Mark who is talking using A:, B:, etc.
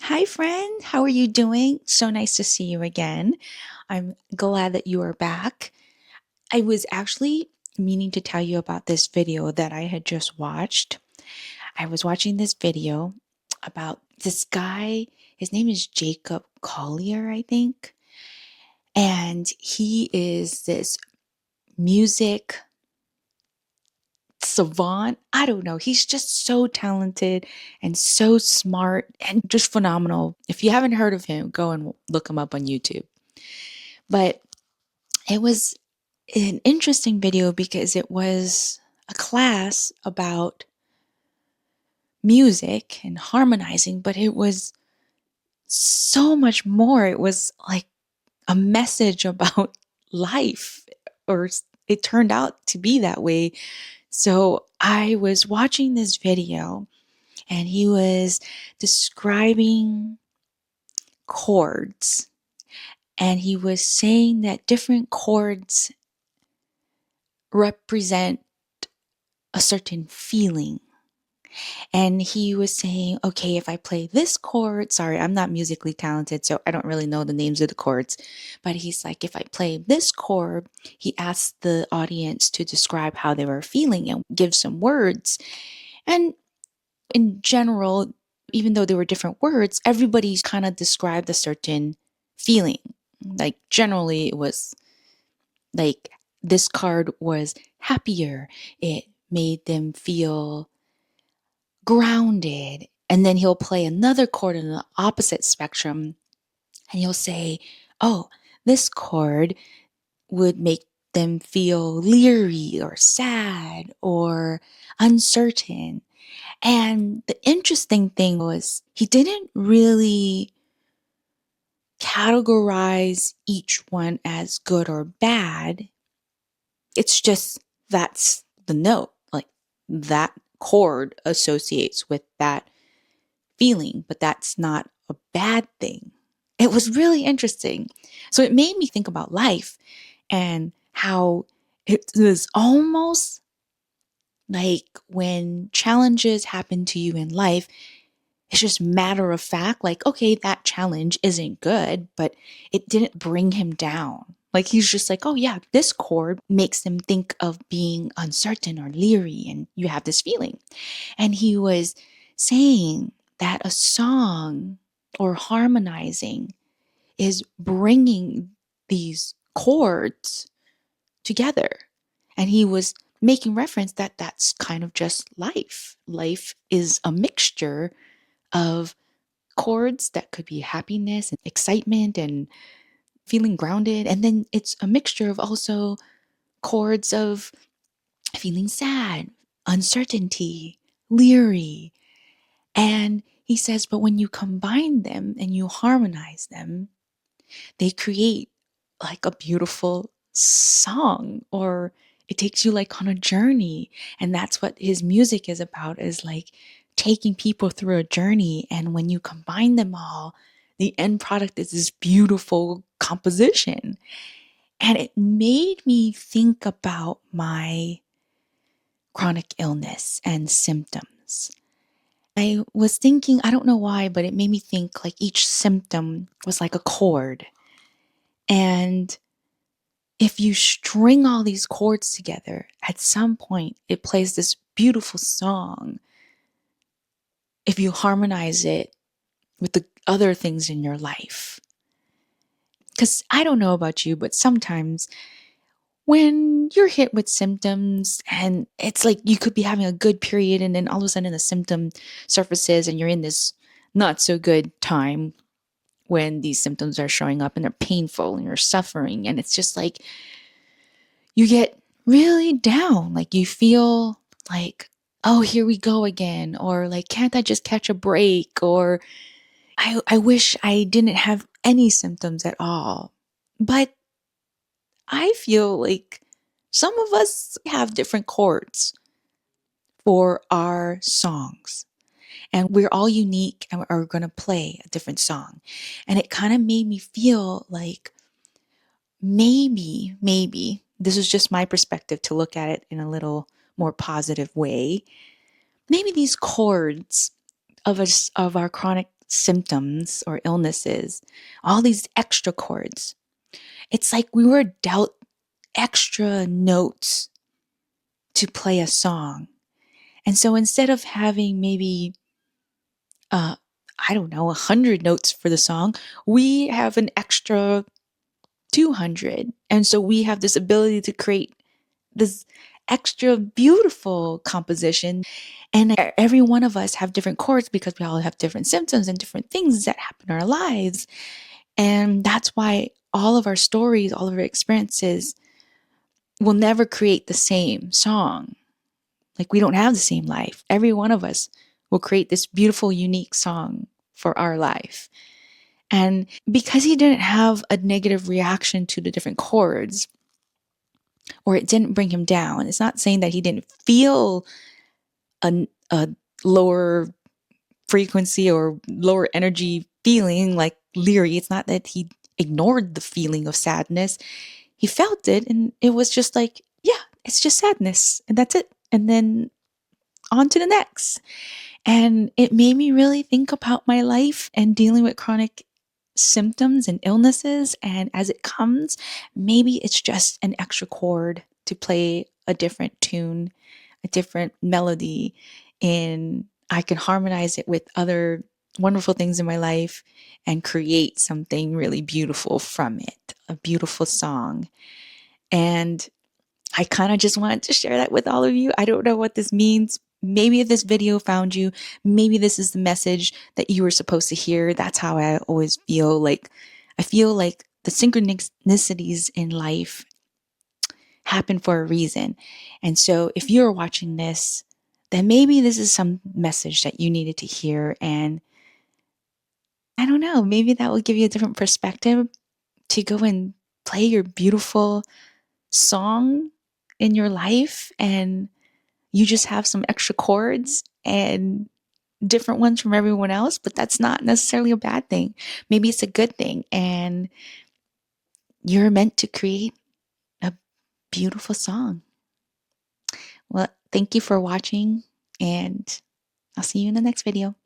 A: Hi, friend. How are you doing? So nice to see you again. I'm glad that you are back. I was actually meaning to tell you about this video that I had just watched. I was watching this video about this guy. His name is Jacob Collier, I think. And he is this music savant. I don't know. He's just so talented and so smart and just phenomenal. If you haven't heard of him, go and look him up on YouTube. But it was an interesting video because it was a class about music and harmonizing, but it was so much more. It was like a message about life, or it turned out to be that way. So I was watching this video and he was describing chords, and he was saying that different chords represent a certain feeling. And he was saying, okay, if I play this chord, sorry, I'm not musically talented, so I don't really know the names of the chords. But he's like, if I play this chord, he asked the audience to describe how they were feeling and give some words. And in general, even though there were different words, everybody kind of described a certain feeling. Like generally, it was like this card was happier. It made them feel grounded. And then he'll play another chord in the opposite spectrum and he'll say, oh, this chord would make them feel leery or sad or uncertain. And the interesting thing was he didn't really categorize each one as good or bad. It's just that's the note. Like that chord associates with that feeling, but that's not a bad thing. It was really interesting. So it made me think about life and how it was almost like when challenges happen to you in life, it's just matter of fact, like, okay, that challenge isn't good, but it didn't bring him down. Like he's just like, oh yeah, this chord makes him think of being uncertain or leery, and you have this feeling. And he was saying that a song or harmonizing is bringing these chords together. And he was making reference that that's kind of just life. Life is a mixture of chords that could be happiness and excitement and feeling grounded. And then it's a mixture of also chords of feeling sad, uncertainty, leery. And he says, but when you combine them and you harmonize them, they create like a beautiful song, or it takes you like on a journey. And that's what his music is about, is like taking people through a journey. And when you combine them all, the end product is this beautiful composition. And it made me think about my chronic illness and symptoms. I was thinking, I don't know why, but it made me think like each symptom was like a chord. And if you string all these chords together, at some point it plays this beautiful song. If you harmonize it with the other things in your life. Because I don't know about you, but sometimes when you're hit with symptoms and it's like you could be having a good period and then all of a sudden the symptom surfaces and you're in this not so good time when these symptoms are showing up and they're painful and you're suffering, and it's just like you get really down. Like you feel like, oh, here we go again. Or like, can't I just catch a break? Or I wish I didn't have any symptoms at all. But I feel like some of us have different chords for our songs. And we're all unique and are going to play a different song. And it kind of made me feel like maybe this is just my perspective to look at it in a little more positive way. Maybe these chords of us, of our chronic symptoms or illnesses, all these extra chords. It's like we were dealt extra notes to play a song. And so instead of having maybe, I don't know, 100 notes for the song, we have an extra 200. And so we have this ability to create this extra beautiful composition. And every one of us have different chords because we all have different symptoms and different things that happen in our lives. And that's why all of our stories, all of our experiences will never create the same song. Like we don't have the same life. Every one of us will create this beautiful, unique song for our life. And because he didn't have a negative reaction to the different chords, or it didn't bring him down, it's not saying that he didn't feel a lower frequency or lower energy feeling like Leary. It's not that he ignored the feeling of sadness. He felt it, and it was just like, yeah, it's just sadness, and that's it. And then on to the next. And it made me really think about my life and dealing with chronic symptoms and illnesses. And as it comes, maybe it's just an extra chord to play a different tune, a different melody, and I can harmonize it with other wonderful things in my life and create something really beautiful from it, a beautiful song. And I kind of just wanted to share that with all of you. I don't know what this means. Maybe if this video found you, maybe this is the message that you were supposed to hear. That's how I always feel like. I feel like the synchronicities in life happen for a reason. And so if you're watching this, then maybe this is some message that you needed to hear. And I don't know, maybe that will give you a different perspective to go and play your beautiful song in your life, and you just have some extra chords and different ones from everyone else, but that's not necessarily a bad thing. Maybe it's a good thing, and you're meant to create a beautiful song. Well, thank you for watching, and I'll see you in the next video.